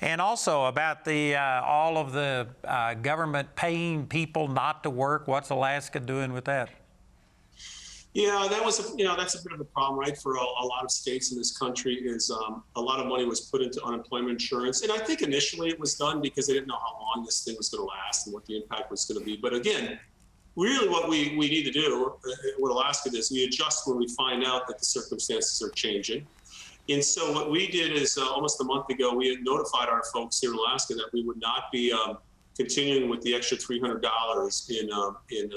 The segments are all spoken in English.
And also about the all of the government paying people not to work. What's Alaska doing with that? Yeah, that was, that's a bit of a problem, right? For a lot of states in this country is a lot of money was put into unemployment insurance. And I think initially it was done because they didn't know how long this thing was going to last and what the impact was going to be. But again, really what we need to do, what Alaska does, we adjust when we find out that the circumstances are changing. And so what we did is almost a month ago, we had notified our folks here in Alaska that we would not be continuing with the extra $300 in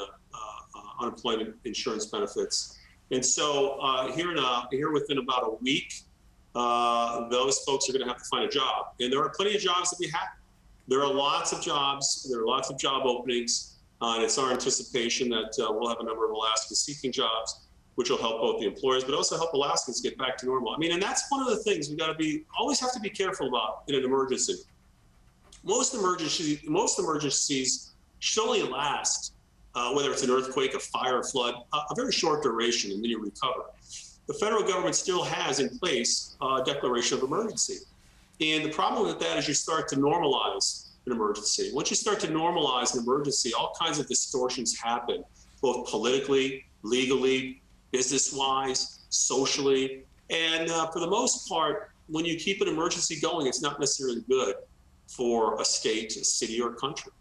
unemployment insurance benefits. And so here within about a week, those folks are going to have to find a job. And there are plenty of jobs that we have. There are lots of jobs. There are lots of job openings. And it's our anticipation that we'll have a number of Alaskans seeking jobs, which will help both the employers, but also help Alaskans get back to normal. I mean, and that's one of the things we always have to be careful about in an emergency. Most emergencies should only last, whether it's an earthquake, a fire, a flood, a very short duration, and then you recover. The federal government still has in place a declaration of emergency. And the problem with that is you start to normalize an emergency. Once you start to normalize an emergency, all kinds of distortions happen, both politically, legally, business-wise, socially. And for the most part, when you keep an emergency going, it's not necessarily good for a state, a city, or a country.